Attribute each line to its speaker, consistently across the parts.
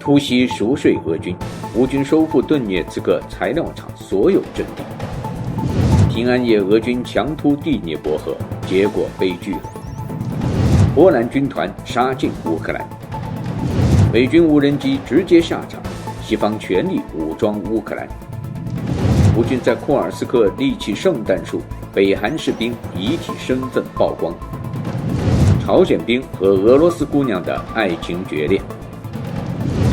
Speaker 1: 突袭熟睡俄军，乌军收复顿涅茨克材料厂所有阵地。平安夜，俄军强突第聂伯河，结果悲剧了。波兰军团杀进乌克兰，美军无人机直接下场，西方全力武装乌克兰。乌军在库尔斯克立起圣诞树，北韩士兵遗体身份曝光。朝鲜兵和俄罗斯姑娘的爱情决裂。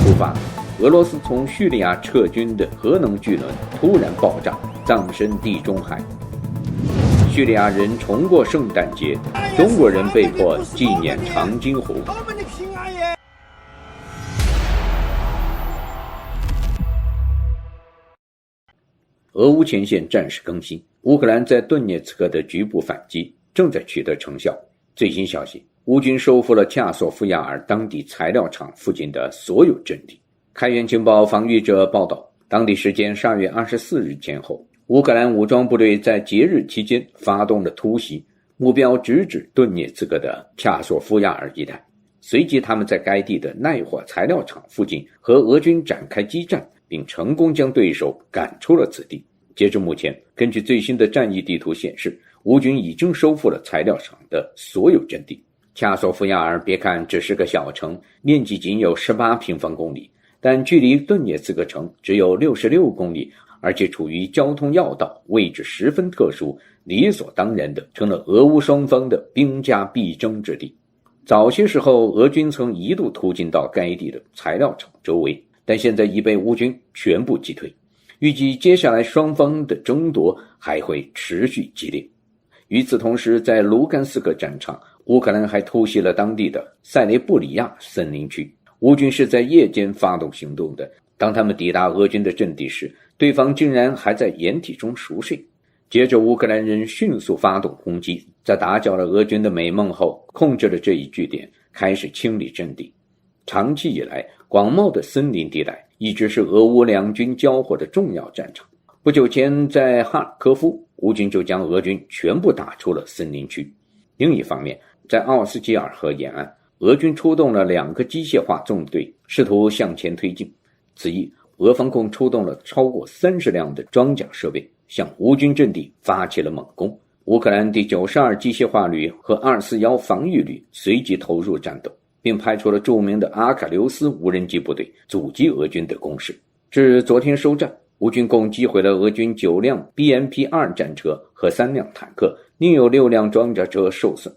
Speaker 1: 突发，俄罗斯从叙利亚撤军的核能巨轮突然爆炸，葬身地中海。叙利亚人重过圣诞节，中国人被迫纪念长津湖。俄乌前线战事更新，乌克兰在顿涅茨克的局部反击正在取得成效。最新消息，乌军收复了恰索夫亚尔当地材料厂附近的所有阵地。开源情报防御者报道，当地时间12月24日前后，乌克兰武装部队在节日期间发动了突袭，目标直指顿涅茨克的恰索夫亚尔一带。随即他们在该地的耐火材料厂附近和俄军展开激战，并成功将对手赶出了此地。截至目前，根据最新的战役地图显示，乌军已经收复了材料厂的所有阵地。恰索夫亚尔别看只是个小城，面积仅有18平方公里，但距离顿涅茨克城只有66公里，而且处于交通要道，位置十分特殊，理所当然的成了俄乌双方的兵家必争之地。早些时候，俄军曾一度突进到该地的材料厂周围，但现在已被乌军全部击退。预计接下来双方的争夺还会持续激烈。与此同时，在卢甘斯克战场，乌克兰还突袭了当地的塞雷布里亚森林区。乌军是在夜间发动行动的，当他们抵达俄军的阵地时，对方竟然还在掩体中熟睡。接着乌克兰人迅速发动攻击，在打搅了俄军的美梦后，控制了这一据点，开始清理阵地。长期以来，广袤的森林地带一直是俄乌两军交火的重要战场。不久前，在哈尔科夫，乌军就将俄军全部打出了森林区。另一方面，在奥斯基尔河沿岸，俄军出动了2个机械化纵队，试图向前推进。此役，俄方共出动了超过30辆的装甲设备，向乌军阵地发起了猛攻。乌克兰第92机械化旅和241防御旅随即投入战斗，并派出了著名的阿卡留斯无人机部队阻击俄军的攻势。至昨天收战，乌军共击毁了俄军9辆 BMP-2 战车和3辆坦克，另有6辆装甲车受损。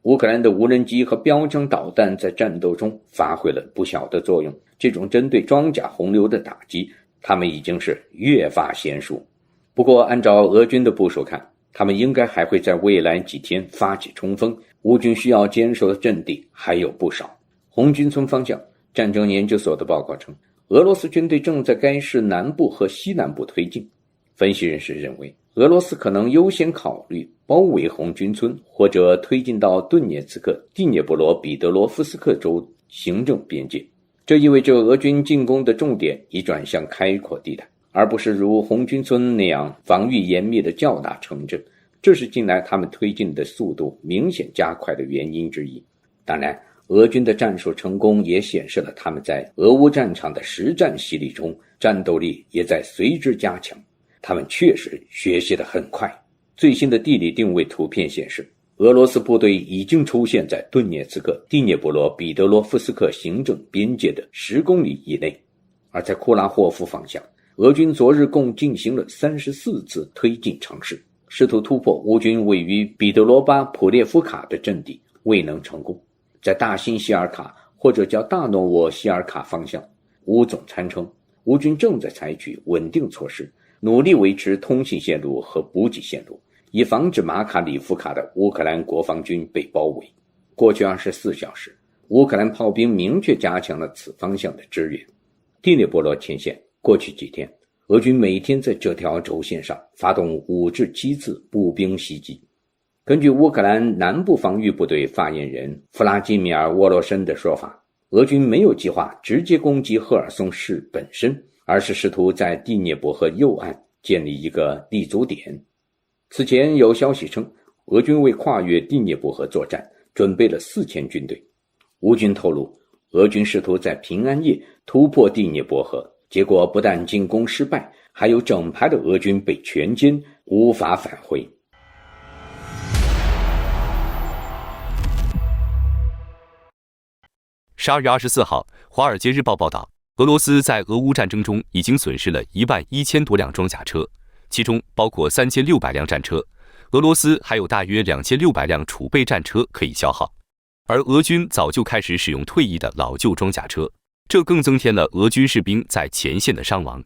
Speaker 1: 乌克兰的无人机和标枪导弹在战斗中发挥了不小的作用，这种针对装甲洪流的打击，他们已经是越发娴熟。不过按照俄军的部署看，他们应该还会在未来几天发起冲锋，乌军需要坚守的阵地还有不少。红军村方向，战争研究所的报告称，俄罗斯军队正在该市南部和西南部推进。分析人士认为，俄罗斯可能优先考虑包围红军村，或者推进到顿涅茨克第聂伯罗彼得罗夫斯克州行政边界。这意味着俄军进攻的重点已转向开阔地带，而不是如红军村那样防御严密的较大城镇。这是近来他们推进的速度明显加快的原因之一。当然，俄军的战术成功也显示了他们在俄乌战场的实战洗礼中，战斗力也在随之加强。他们确实学习得很快。最新的地理定位图片显示，俄罗斯部队已经出现在顿涅茨克第聂伯罗彼得罗夫斯克行政边界的10公里以内。而在库拉霍夫方向，俄军昨日共进行了34次推进尝试，试图突破乌军位于彼得罗巴普列夫卡的阵地，未能成功。在大新希尔卡或者叫大诺沃希尔卡方向，乌总参称，乌军正在采取稳定措施，努力维持通信线路和补给线路，以防止马卡里夫卡的乌克兰国防军被包围。过去24小时，乌克兰炮兵明确加强了此方向的支援。第聂伯罗前线，过去几天，俄军每天在这条轴线上发动5至7次步兵袭击。根据乌克兰南部防御部队发言人弗拉基米尔·沃罗申的说法，俄军没有计划直接攻击赫尔松市本身，而是试图在第聂伯河右岸建立一个立足点。此前有消息称，俄军为跨越第聂伯河作战准备了4000军队。乌军透露，俄军试图在平安夜突破第聂伯河，结果不但进攻失败，还有整排的俄军被全歼，无法返回。
Speaker 2: 12月24号，《华尔街日报》报道，俄罗斯在俄乌战争中已经损失了11000多辆装甲车，其中包括3600辆战车。俄罗斯还有大约2600辆储备战车可以消耗，而俄军早就开始使用退役的老旧装甲车，这更增添了俄军士兵在前线的伤亡。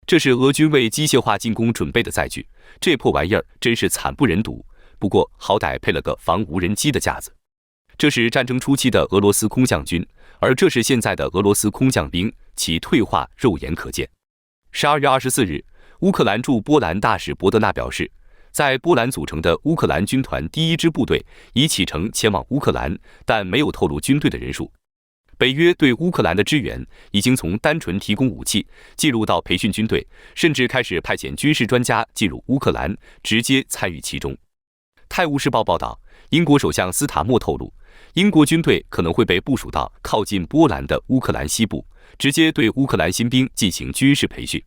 Speaker 2: 这是俄军为机械化进攻准备的载具，这破玩意儿真是惨不忍睹。不过好歹配了个防无人机的架子。这是战争初期的俄罗斯空降军，而这是现在的俄罗斯空降兵，其退化肉眼可见。12月24日，乌克兰驻波兰大使博德纳表示，在波兰组成的乌克兰军团第1支部队已启程前往乌克兰，但没有透露军队的人数。北约对乌克兰的支援已经从单纯提供武器进入到培训军队，甚至开始派遣军事专家进入乌克兰，直接参与其中。泰晤士报报道，英国首相斯塔默透露，英国军队可能会被部署到靠近波兰的乌克兰西部，直接对乌克兰新兵进行军事培训。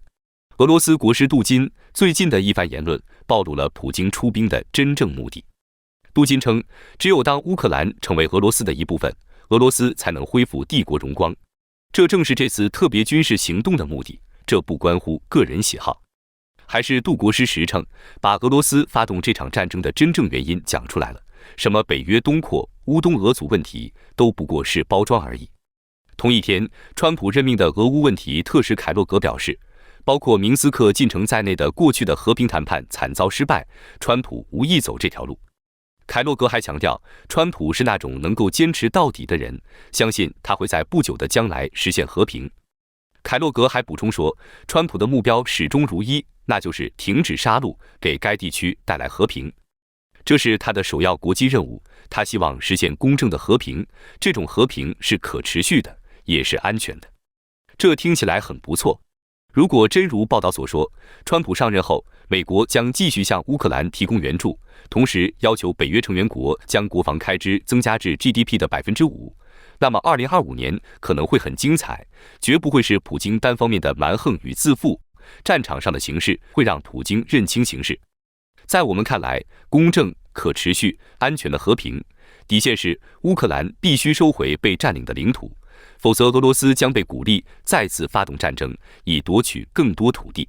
Speaker 2: 俄罗斯国师杜金最近的一番言论暴露了普京出兵的真正目的。杜金称，只有当乌克兰成为俄罗斯的一部分，俄罗斯才能恢复帝国荣光。这正是这次特别军事行动的目的，这不关乎个人喜好。还是杜国师实诚，把俄罗斯发动这场战争的真正原因讲出来了，什么北约东扩、乌东俄组问题都不过是包装而已。同一天，川普任命的俄乌问题特使凯洛格表示，包括明斯克进程在内的过去的和平谈判惨遭失败，川普无意走这条路。凯洛格还强调，川普是那种能够坚持到底的人，相信他会在不久的将来实现和平。凯洛格还补充说，川普的目标始终如一，那就是停止杀戮，给该地区带来和平。这是他的首要国际任务，他希望实现公正的和平，这种和平是可持续的，也是安全的。这听起来很不错。如果真如报道所说，川普上任后，美国将继续向乌克兰提供援助，同时要求北约成员国将国防开支增加至 GDP 的 5%， 那么2025年可能会很精彩，绝不会是普京单方面的蛮横与自负，战场上的形势会让普京认清形势。在我们看来，公正、可持续、安全的和平底线是乌克兰必须收回被占领的领土，否则俄罗斯将被鼓励再次发动战争，以夺取更多土地。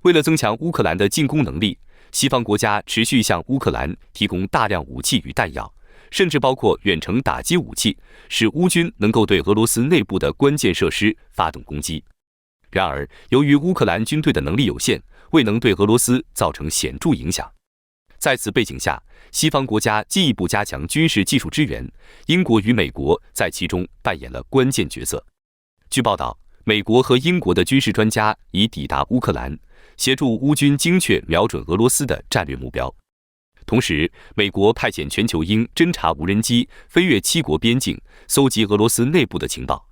Speaker 2: 为了增强乌克兰的进攻能力，西方国家持续向乌克兰提供大量武器与弹药，甚至包括远程打击武器，使乌军能够对俄罗斯内部的关键设施发动攻击。然而，由于乌克兰军队的能力有限，未能对俄罗斯造成显著影响。在此背景下，西方国家进一步加强军事技术支援，英国与美国在其中扮演了关键角色。据报道，美国和英国的军事专家已抵达乌克兰，协助乌军精确瞄准俄罗斯的战略目标。同时，美国派遣全球鹰侦察无人机飞越7国边境，搜集俄罗斯内部的情报。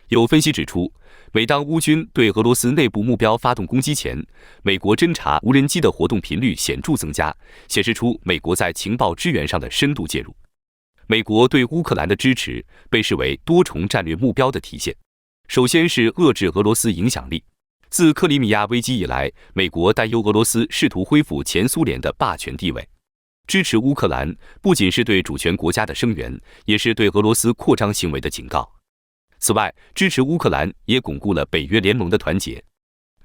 Speaker 2: 有分析指出，每当乌军对俄罗斯内部目标发动攻击前，美国侦察无人机的活动频率显著增加，显示出美国在情报支援上的深度介入。美国对乌克兰的支持被视为多重战略目标的体现。首先是遏制俄罗斯影响力。自克里米亚危机以来，美国担忧俄罗斯试图恢复前苏联的霸权地位。支持乌克兰不仅是对主权国家的声援，也是对俄罗斯扩张行为的警告。此外，支持乌克兰也巩固了北约联盟的团结。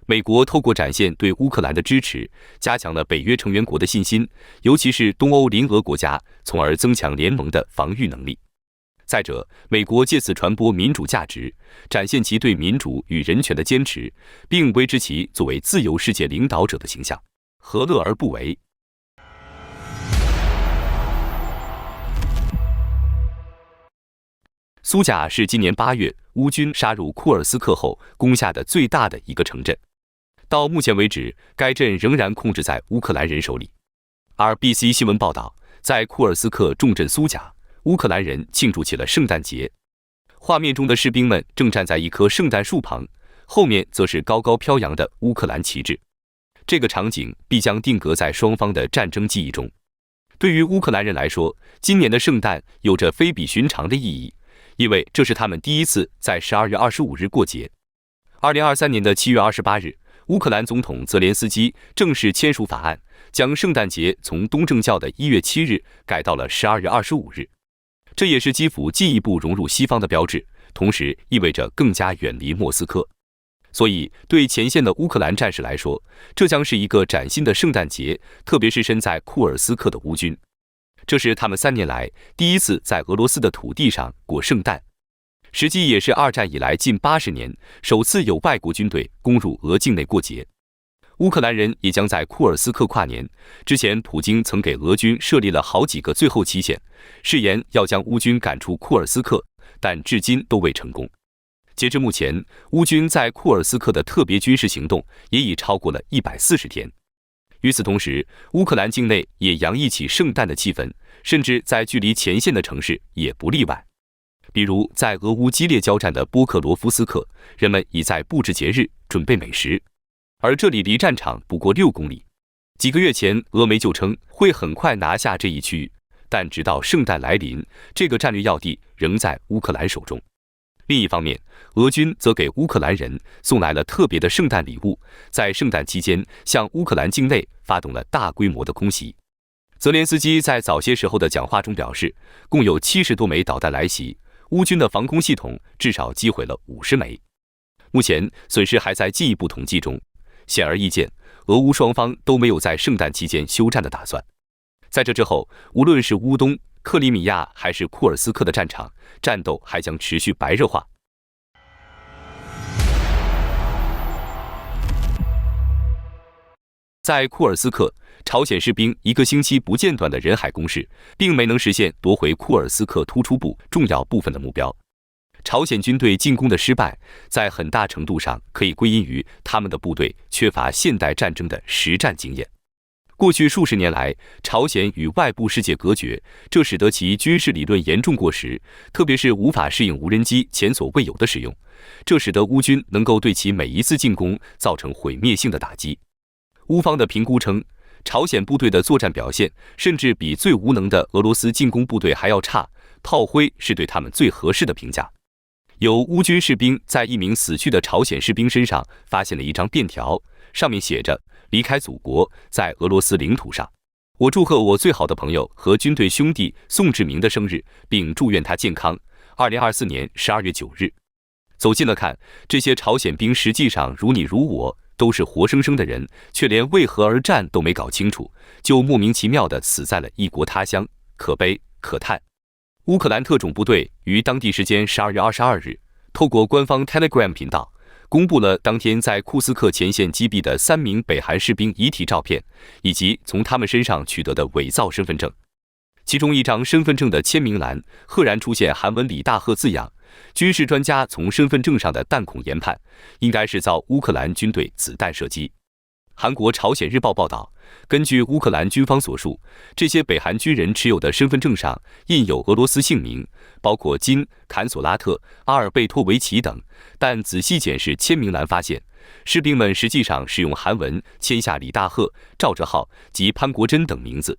Speaker 2: 美国透过展现对乌克兰的支持，加强了北约成员国的信心，尤其是东欧邻俄国家，从而增强联盟的防御能力。再者，美国借此传播民主价值，展现其对民主与人权的坚持，并维持其作为自由世界领导者的形象，何乐而不为？苏贾是今年8月乌军杀入库尔斯克后攻下的最大的一个城镇。到目前为止，该镇仍然控制在乌克兰人手里。RBC 新闻报道，在库尔斯克重镇苏贾，乌克兰人庆祝起了圣诞节。画面中的士兵们正站在一棵圣诞树旁，后面则是高高飘扬的乌克兰旗帜。这个场景必将定格在双方的战争记忆中。对于乌克兰人来说，今年的圣诞有着非比寻常的意义，因为这是他们第一次在12月25日过节。2023年的7月28日，乌克兰总统泽连斯基正式签署法案，将圣诞节从东正教的1月7日改到了12月25日。这也是基辅进一步融入西方的标志，同时意味着更加远离莫斯科。所以，对前线的乌克兰战士来说，这将是一个崭新的圣诞节，特别是身在库尔斯克的乌军。这是他们3年来第一次在俄罗斯的土地上过圣诞，实际也是2战以来近80年首次有外国军队攻入俄境内过节。乌克兰人也将在库尔斯克跨年。之前，普京曾给俄军设立了好几个最后期限，誓言要将乌军赶出库尔斯克，但至今都未成功。截至目前，乌军在库尔斯克的特别军事行动也已超过了140天。与此同时，乌克兰境内也洋溢起圣诞的气氛，甚至在距离前线的城市也不例外。比如，在俄乌激烈交战的波克罗夫斯克，人们已在布置节日，准备美食，而这里离战场不过6公里。几个月前，俄媒就称会很快拿下这一区域，但直到圣诞来临，这个战略要地仍在乌克兰手中。另一方面，俄军则给乌克兰人送来了特别的圣诞礼物，在圣诞期间向乌克兰境内发动了大规模的空袭。泽连斯基在早些时候的讲话中表示，共有70多枚导弹来袭，乌军的防空系统至少击毁了50枚。目前损失还在进一步统计中，显而易见，俄乌双方都没有在圣诞期间休战的打算。在这之后，无论是乌东、克里米亚还是库尔斯克的战场，战斗还将持续白热化。在库尔斯克，朝鲜士兵1个星期不间断的人海攻势，并没能实现夺回库尔斯克突出部重要部分的目标。朝鲜军队进攻的失败，在很大程度上可以归因于他们的部队缺乏现代战争的实战经验。过去数十年来，朝鲜与外部世界隔绝，这使得其军事理论严重过时，特别是无法适应无人机前所未有的使用，这使得乌军能够对其每一次进攻造成毁灭性的打击。乌方的评估称，朝鲜部队的作战表现甚至比最无能的俄罗斯进攻部队还要差，炮灰是对他们最合适的评价。有乌军士兵在一名死去的朝鲜士兵身上发现了一张便条，上面写着离开祖国，在俄罗斯领土上。我祝贺我最好的朋友和军队兄弟宋志明的生日，并祝愿他健康。2024年12月9日。走近了看，这些朝鲜兵实际上如你如我，都是活生生的人，却连为何而战都没搞清楚，就莫名其妙地死在了异国他乡，可悲可叹。乌克兰特种部队于当地时间12月22日，透过官方 Telegram 频道公布了当天在库斯克前线击毙的3名北韩士兵遗体照片，以及从他们身上取得的伪造身份证。其中一张身份证的签名栏赫然出现韩文李大赫字样，军事专家从身份证上的弹孔研判，应该是遭乌克兰军队子弹射击。韩国朝鲜日报报道，根据乌克兰军方所述，这些北韩军人持有的身份证上印有俄罗斯姓名，包括金、坎索拉特、阿尔贝托维奇等，但仔细检视签名栏发现，士兵们实际上是用韩文签下李大赫、赵哲浩及潘国珍等名字。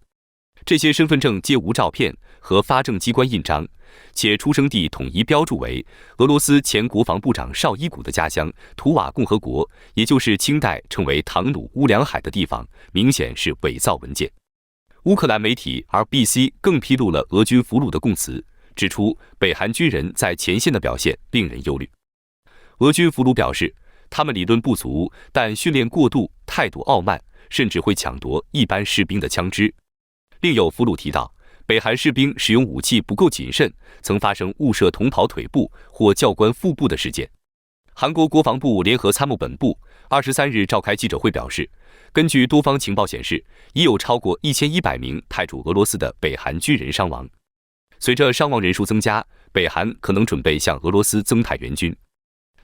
Speaker 2: 这些身份证皆无照片和发证机关印章，且出生地统一标注为俄罗斯前国防部长绍伊古的家乡图瓦共和国，也就是清代称为唐努乌梁海的地方，明显是伪造文件。乌克兰媒体 RBC 更披露了俄军俘虏的供词，指出北韩军人在前线的表现令人忧虑。俄军俘虏表示，他们理论不足，但训练过度，态度傲慢，甚至会抢夺一般士兵的枪支。另有俘虏提到，北韩士兵使用武器不够谨慎，曾发生误射同袍腿部或教官腹部的事件。韩国国防部联合参谋本部23日召开记者会表示，根据多方情报显示，已有超过1100名派驻俄罗斯的北韩军人伤亡。随着伤亡人数增加，北韩可能准备向俄罗斯增派援军。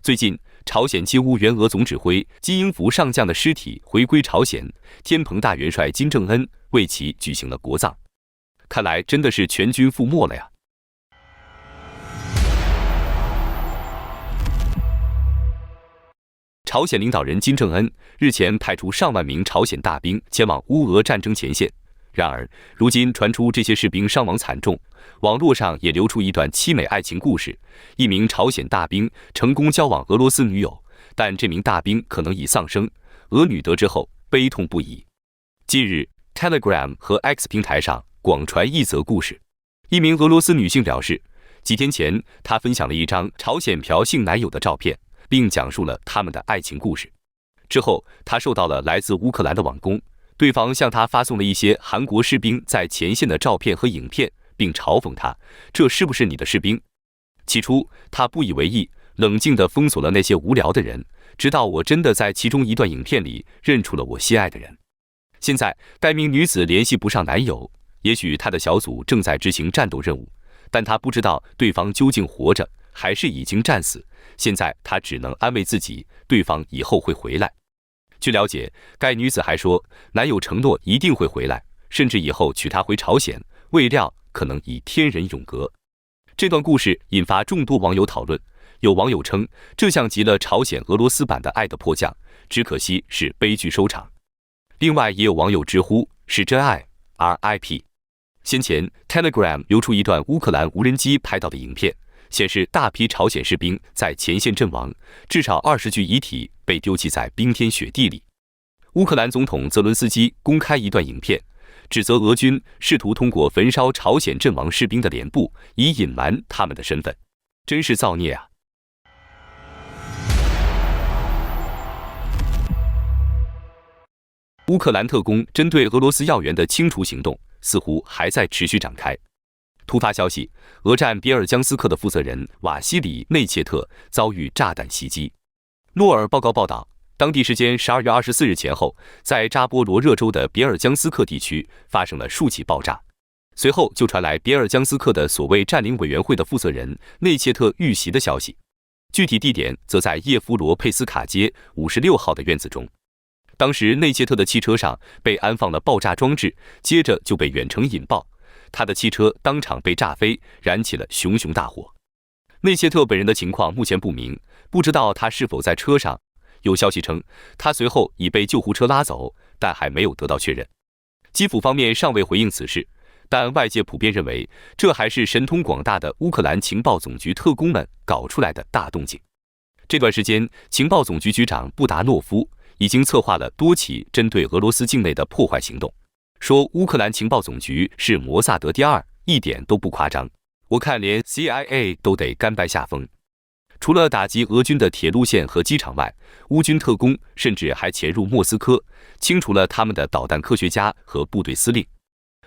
Speaker 2: 最近，朝鲜金乌援俄总指挥金英福上将的尸体回归朝鲜，天蓬大元帅金正恩为其举行了国葬。看来真的是全军覆没了呀！朝鲜领导人金正恩日前派出上万名朝鲜大兵前往乌俄战争前线。然而，如今传出这些士兵伤亡惨重，网络上也流出一段凄美爱情故事：一名朝鲜大兵成功交往俄罗斯女友，但这名大兵可能已丧生，俄女得知后悲痛不已。近日 ，Telegram 和 X 平台上广传一则故事，一名俄罗斯女性表示，几天前她分享了一张朝鲜朴姓男友的照片，并讲述了他们的爱情故事。之后，她受到了来自乌克兰的网攻。对方向他发送了一些韩国士兵在前线的照片和影片，并嘲讽他：“这是不是你的士兵？”起初他不以为意，冷静地封锁了那些无聊的人，直到我真的在其中一段影片里认出了我心爱的人。现在该名女子联系不上男友，也许她的小组正在执行战斗任务，但她不知道对方究竟活着还是已经战死。现在她只能安慰自己，对方以后会回来。据了解，该女子还说，男友承诺一定会回来，甚至以后娶她回朝鲜，未料可能已天人永隔。这段故事引发众多网友讨论，有网友称，这像极了朝鲜俄罗斯版的《爱的迫降》，只可惜是悲剧收场。另外，也有网友直呼是真爱 ，RIP。先前 Telegram 流出一段乌克兰无人机拍到的影片，显示大批朝鲜士兵在前线阵亡，至少20具遗体被丢弃在冰天雪地里。乌克兰总统泽伦斯基公开一段影片，指责俄军试图通过焚烧朝鲜阵亡士兵的脸部，以隐瞒他们的身份，真是造孽啊！乌克兰特工针对俄罗斯要员的清除行动似乎还在持续展开。突发消息，俄占别尔江斯克的负责人瓦西里内切特遭遇炸弹袭击。诺尔报告报道，当地时间12月24日前后，在扎波罗热州的别尔江斯克地区发生了数起爆炸，随后就传来别尔江斯克的所谓占领委员会的负责人内切特遇袭的消息，具体地点则在叶夫罗佩斯卡街56号的院子中。当时内切特的汽车上被安放了爆炸装置，接着就被远程引爆，他的汽车当场被炸飞，燃起了熊熊大火。内切特本人的情况目前不明，不知道他是否在车上。有消息称，他随后已被救护车拉走，但还没有得到确认。基辅方面尚未回应此事，但外界普遍认为，这还是神通广大的乌克兰情报总局特工们搞出来的大动静。这段时间，情报总局局长布达诺夫已经策划了多起针对俄罗斯境内的破坏行动，说乌克兰情报总局是摩萨德第二，一点都不夸张。我看连 CIA 都得甘拜下风。除了打击俄军的铁路线和机场外，乌军特工甚至还潜入莫斯科，清除了他们的导弹科学家和部队司令。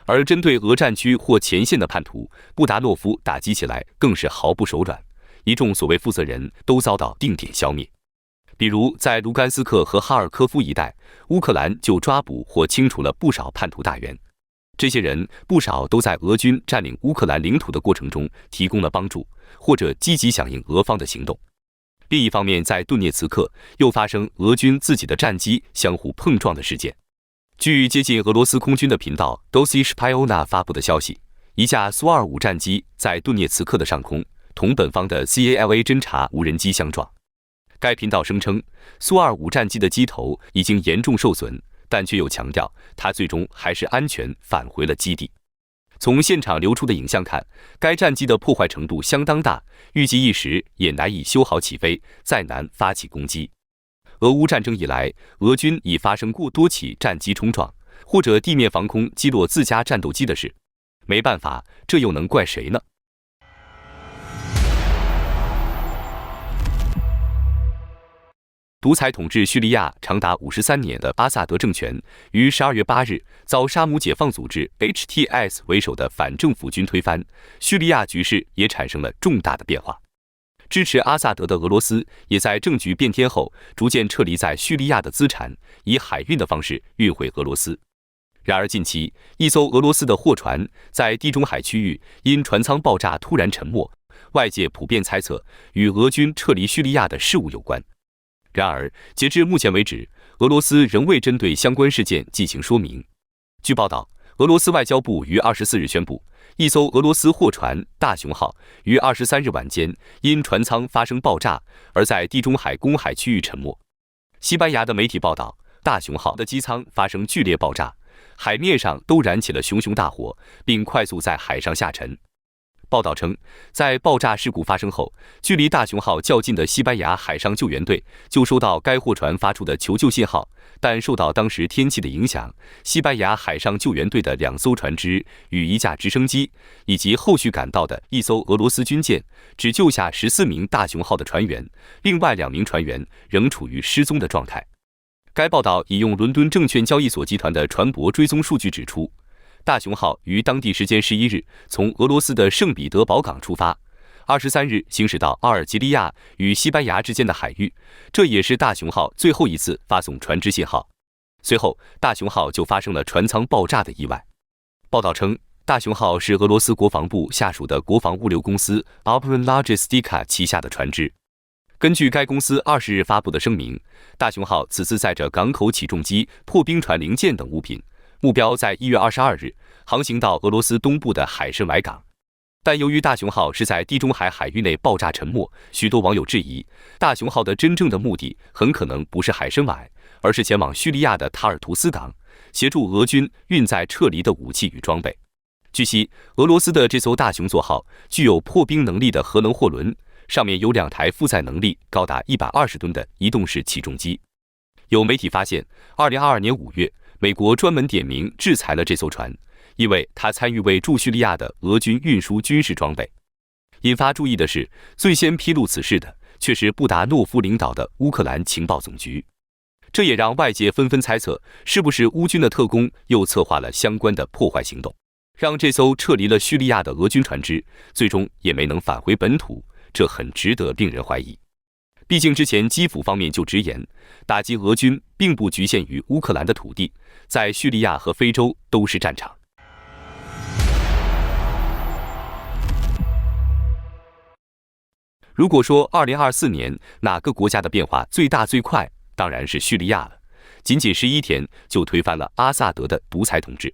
Speaker 2: 而针对俄战区或前线的叛徒，布达诺夫打击起来更是毫不手软，一众所谓负责人都遭到定点消灭。比如在卢甘斯克和哈尔科夫一带，乌克兰就抓捕或清除了不少叛徒大员。这些人不少都在俄军占领乌克兰领土的过程中提供了帮助，或者积极响应俄方的行动。另一方面，在顿涅茨克又发生俄军自己的战机相互碰撞的事件。据接近俄罗斯空军的频道 Dosi Shpiona 发布的消息，一架苏25战机在顿涅茨克的上空同本方的 CALA 侦察无人机相撞。该频道声称，苏25战机的机头已经严重受损，但却又强调它最终还是安全返回了基地。从现场流出的影像看，该战机的破坏程度相当大，预计一时也难以修好起飞，再难发起攻击。俄乌战争以来，俄军已发生过多起战机冲撞或者地面防空击落自家战斗机的事。没办法，这又能怪谁呢？独裁统治叙利亚长达53年的阿萨德政权，于12月8日遭沙姆解放组织 HTS 为首的反政府军推翻，叙利亚局势也产生了重大的变化。支持阿萨德的俄罗斯也在政局变天后，逐渐撤离在叙利亚的资产，以海运的方式运回俄罗斯。然而近期，一艘俄罗斯的货船在地中海区域因船舱爆炸突然沉没，外界普遍猜测与俄军撤离叙利亚的事务有关。然而，截至目前为止，俄罗斯仍未针对相关事件进行说明。据报道，俄罗斯外交部于24日宣布，一艘俄罗斯货船大熊号于23日晚间因船舱发生爆炸而在地中海公海区域沉没。西班牙的媒体报道，大熊号的机舱发生剧烈爆炸，海面上都燃起了熊熊大火，并快速在海上下沉。报道称，在爆炸事故发生后，距离大熊号较近的西班牙海上救援队就收到该货船发出的求救信号，但受到当时天气的影响，西班牙海上救援队的2艘船只与1架直升机以及后续赶到的1艘俄罗斯军舰，只救下14名大熊号的船员，另外2名船员仍处于失踪的状态。该报道引用伦敦证券交易所集团的船舶追踪数据指出，大熊号于当地时间11日从俄罗斯的圣彼得堡港出发，23日行驶到阿尔及利亚与西班牙之间的海域，这也是大熊号最后一次发送船只信号。随后，大熊号就发生了船舱爆炸的意外。报道称，大熊号是俄罗斯国防部下属的国防物流公司 Operan Logistica 旗下的船只。根据该公司20日发布的声明，大熊号此次载着港口起重机、破冰船零件等物品，目标在1月22日航行到俄罗斯东部的海参崴港。但由于大熊号是在地中海海域内爆炸沉没，许多网友质疑，大熊号的真正的目的很可能不是海参崴，而是前往叙利亚的塔尔图斯港，协助俄军运载撤离的武器与装备。据悉，俄罗斯的这艘大熊座号具有破冰能力的核能货轮，上面有2台负载能力高达120吨的移动式起重机。有媒体发现，2022年5月，美国专门点名制裁了这艘船，因为他参与为驻叙利亚的俄军运输军事装备。引发注意的是，最先披露此事的却是布达诺夫领导的乌克兰情报总局，这也让外界纷纷猜测，是不是乌军的特工又策划了相关的破坏行动，让这艘撤离了叙利亚的俄军船只最终也没能返回本土，这很值得令人怀疑。毕竟之前基辅方面就直言，打击俄军并不局限于乌克兰的土地，在叙利亚和非洲都是战场。如果说2024年哪个国家的变化最大最快，当然是叙利亚了，仅仅11天就推翻了阿萨德的独裁统治。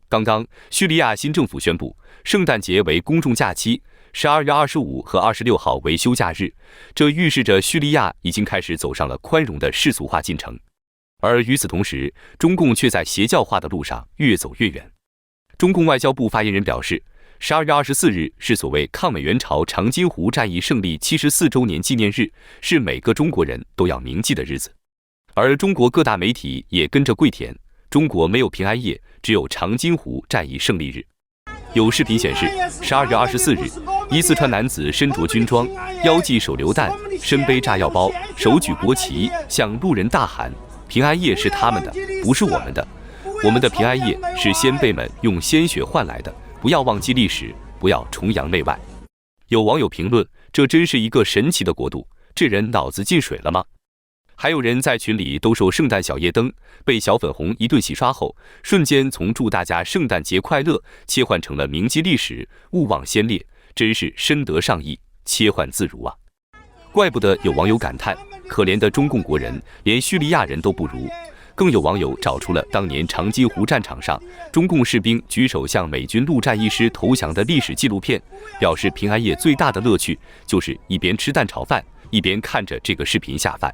Speaker 2: 刚刚，叙利亚新政府宣布，圣诞节为公众假期，12月25和26号为休假日，这预示着叙利亚已经开始走上了宽容的世俗化进程。而与此同时，中共却在邪教化的路上越走越远。中共外交部发言人表示，12月24日是所谓抗美援朝长津湖战役胜利74周年纪念日，是每个中国人都要铭记的日子。而中国各大媒体也跟着跪舔，中国没有平安夜，只有长津湖战役胜利日。有视频显示，12月24日，一四川男子身着军装，腰系手榴弹，身背炸药包，手举国旗，向路人大喊：“平安夜是他们的，不是我们的。我们的平安夜是先辈们用鲜血换来的，不要忘记历史，不要崇洋媚外。”有网友评论：“这真是一个神奇的国度，这人脑子进水了吗？”还有人在群里兜售圣诞小夜灯，被小粉红一顿洗刷后，瞬间从祝大家圣诞节快乐切换成了铭记历史、勿忘先烈，真是深得上意，切换自如啊！怪不得有网友感叹，可怜的中共国人连叙利亚人都不如。更有网友找出了当年长津湖战场上中共士兵举手向美军陆战一师投降的历史纪录片，表示平安夜最大的乐趣就是一边吃蛋炒饭，一边看着这个视频下饭。